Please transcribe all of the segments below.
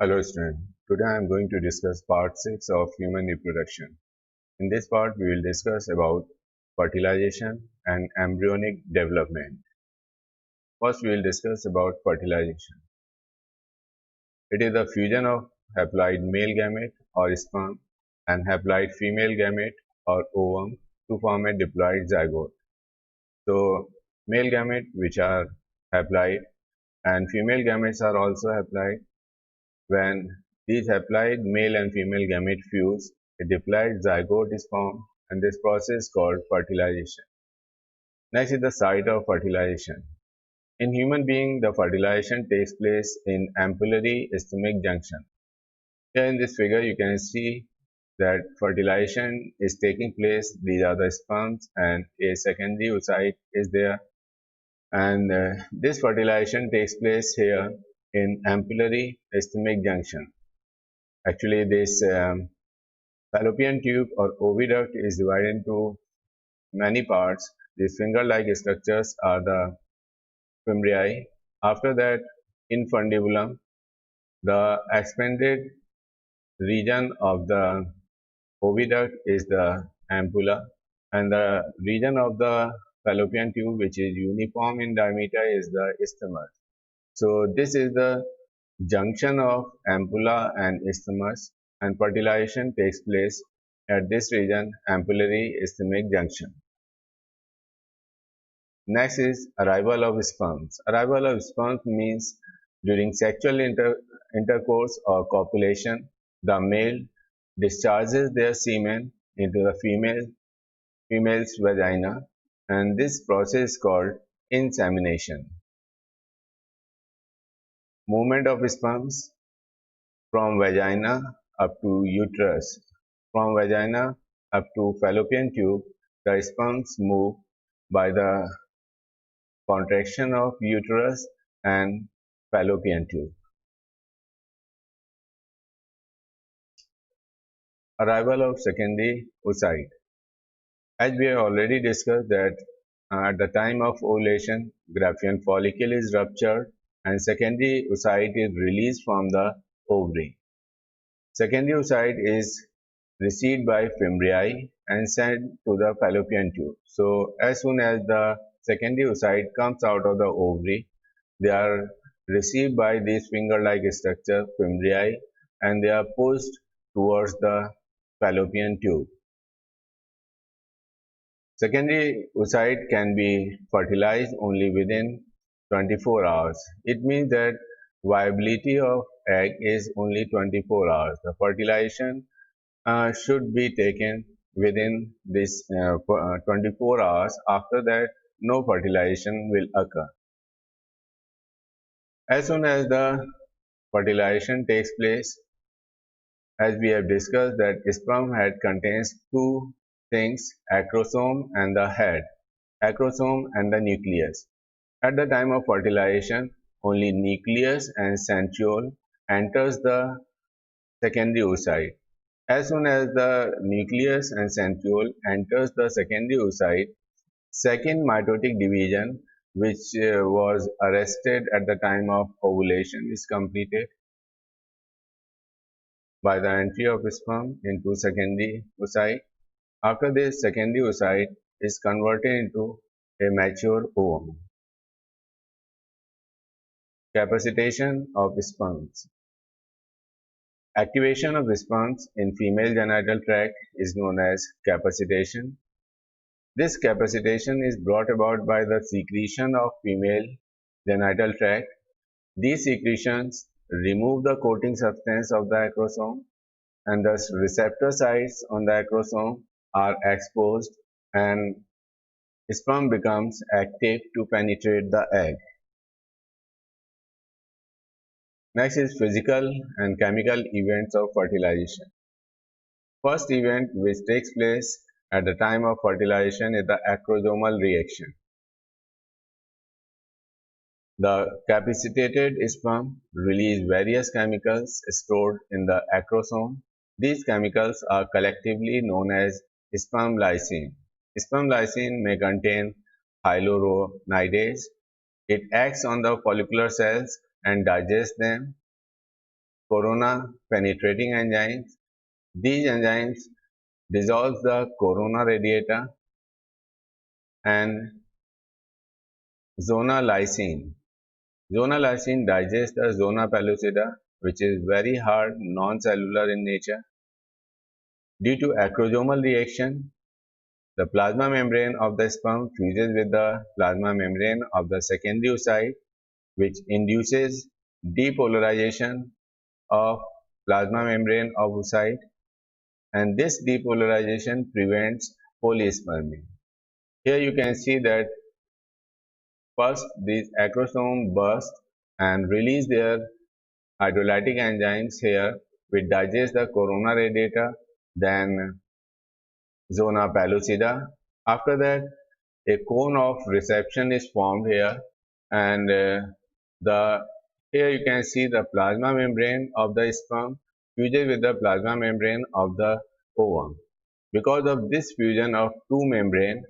Hello students, today I am going to discuss part 6 of human reproduction. In this part we will discuss about fertilization and embryonic development. First we will discuss about fertilization. It is the fusion of haploid male gamete or sperm and haploid female gamete or ovum to form a diploid zygote. So male gamete which are haploid and female gametes are also haploid. When these haploid male and female gamete fuse, a diploid zygote is formed, and this process is called fertilization. Next is the site of fertilization. In human being, the fertilization takes place in ampullary isthmic junction. Here in this figure, you can see that fertilization is taking place. These are the sperms, and a secondary oocyte is there. And this fertilization takes place here in ampullary isthmic junction. Actually, this fallopian tube or oviduct is divided into many parts. These finger-like structures are the fimbriae. After that, infundibulum, the expanded region of the oviduct is the ampulla, and the region of the fallopian tube, which is uniform in diameter, is the isthmus. So this is the junction of ampulla and isthmus, and fertilization takes place at this region, ampullary isthmic junction. Next is arrival of sperms. Arrival of sperms means during sexual intercourse or copulation, the male discharges their semen into the female's vagina, and this process is called insemination. Movement of sperms from vagina up to uterus. From vagina up to fallopian tube, the sperms move by the contraction of uterus and fallopian tube. Arrival of secondary oocyte. As we have already discussed that at the time of ovulation, Graafian follicle is ruptured and secondary oocyte is released from the ovary. Secondary oocyte is received by fimbriae and sent to the fallopian tube. So as soon as the secondary oocyte comes out of the ovary, they are received by these finger-like structure fimbriae and they are pushed towards the fallopian tube. Secondary oocyte can be fertilized only within 24 hours. It means that viability of egg is only 24 hours. The fertilization should be taken within this 24 hours. After that, no fertilization will occur. As soon as the fertilization takes place, as we have discussed that sperm head contains two things, acrosome and the head, acrosome and the nucleus. At the time of fertilization, only nucleus and centriole enters the secondary oocyte. As soon as the nucleus and centriole enters the secondary oocyte, second mitotic division, which was arrested at the time of ovulation, is completed by the entry of sperm into secondary oocyte. After this, secondary oocyte is converted into a mature ovum. Capacitation of sperms. Activation of sperms in female genital tract is known as capacitation. This capacitation is brought about by the secretion of female genital tract. These secretions remove the coating substance of the acrosome, and thus receptor sites on the acrosome are exposed and sperm becomes active to penetrate the egg. Next is physical and chemical events of fertilization. First event which takes place at the time of fertilization is the acrosomal reaction. The capacitated sperm release various chemicals stored in the acrosome. These chemicals are collectively known as sperm lysine. Sperm lysine may contain hyaluronidase. It acts on the follicular cells and digests them. corona penetrating enzymes. These enzymes dissolve the corona radiata and zona lysine. Zona lysine digests the zona pellucida, which is very hard, non-cellular in nature. Due to acrosomal reaction, the plasma membrane of the sperm fuses with the plasma membrane of the secondary oocyte, which induces depolarization of plasma membrane of oocyte, and this depolarization prevents polyspermy. Here you can see that first these acrosome burst and release their hydrolytic enzymes here which digest the corona radiata, then zona pellucida. After that, a cone of reception is formed here, and the here you can see the plasma membrane of the sperm fuses with the plasma membrane of the ovum. Because of this fusion of two membrane,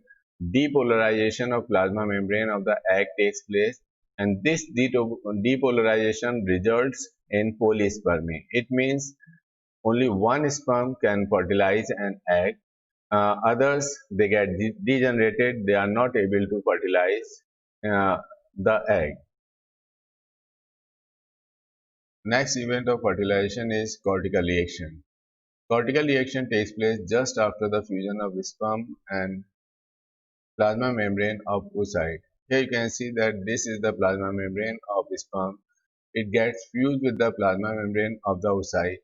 depolarization of plasma membrane of the egg takes place, and this depolarization results in polyspermy. It means only one sperm can fertilize an egg. Others, they get degenerated, they are not able to fertilize the egg. Next event of fertilization is cortical reaction. Cortical reaction takes place just after the fusion of sperm and plasma membrane of oocyte. Here you can see that this is the plasma membrane of sperm. It gets fused with the plasma membrane of the oocyte.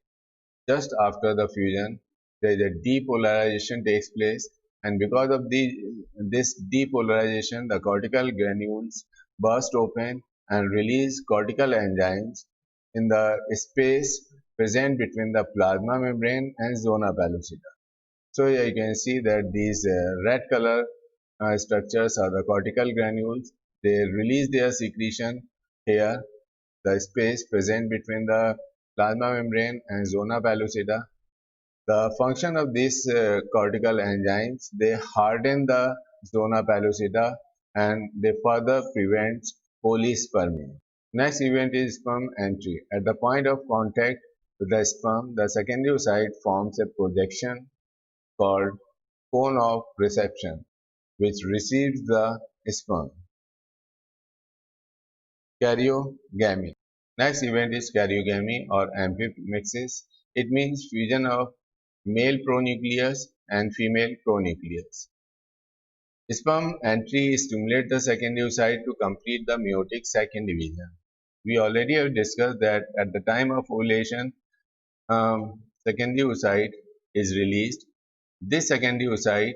Just after the fusion, there is a depolarization takes place, and because of this depolarization, the cortical granules burst open and release cortical enzymes in the space present between the plasma membrane and zona pellucida. So here you can see that these red color structures are the cortical granules. They release their secretion here, the space present between the plasma membrane and zona pellucida. The function of these cortical enzymes, they harden the zona pellucida and they further prevent polyspermy. Next event is sperm entry. At the point of contact with the sperm, the secondary oocyte forms a projection called cone of reception, which receives the sperm. Karyogamy. Next event is karyogamy or amphimixis. It means fusion of male pronucleus and female pronucleus. Sperm entry stimulates the secondary oocyte to complete the meiotic second division. We already have discussed that at the time of ovulation, secondary oocyte is released. This secondary oocyte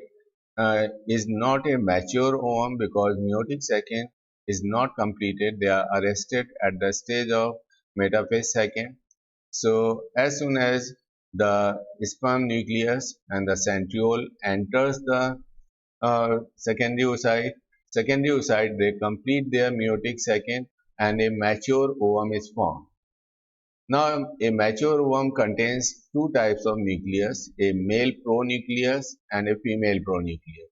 is not a mature ovum because meiotic second is not completed. They are arrested at the stage of metaphase second. So as soon as the sperm nucleus and the centriole enters the secondary oocyte, they complete their meiotic second and a mature ovum is formed. Now, a mature worm contains two types of nucleus, a male pronucleus and a female pronucleus.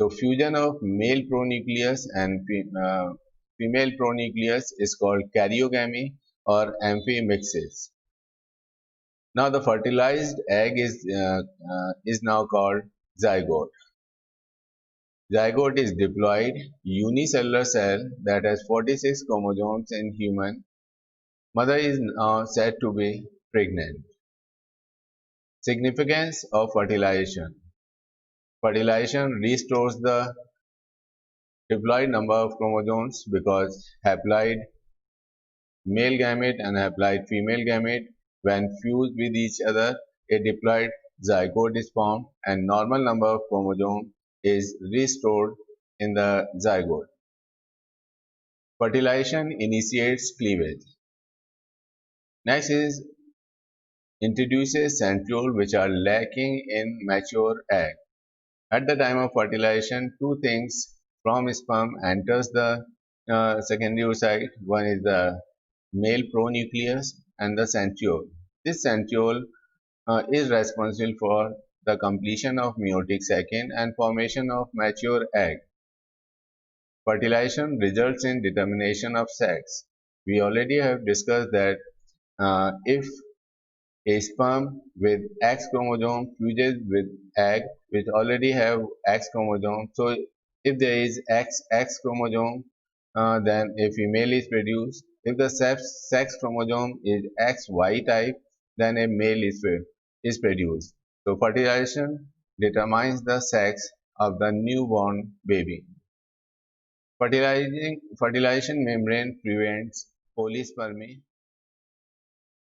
So, fusion of male pronucleus and female pronucleus is called karyogamy or amphimixis. Now, the fertilized egg is now called zygote. Zygote is diploid unicellular cell that has 46 chromosomes in human. Mother is now said to be pregnant. Significance of fertilization. Fertilization restores the diploid number of chromosomes because haploid male gamete and haploid female gamete, when fused with each other, a diploid zygote is formed and normal number of chromosomes is restored in the zygote. Fertilization initiates cleavage. Next is introduces centriole which are lacking in mature egg. At the time of fertilization, two things from sperm enters the secondary oocyte. One is the male pronucleus and the centriole. This centriole is responsible for the completion of meiotic second and formation of mature egg. Fertilization results in determination of sex. We already have discussed that if a sperm with X chromosome fuses with egg which already have X chromosome. So if there is X chromosome, then a female is produced. If the sex chromosome is XY type, then a male is produced. So fertilization determines the sex of the newborn baby. Fertilization membrane prevents polyspermy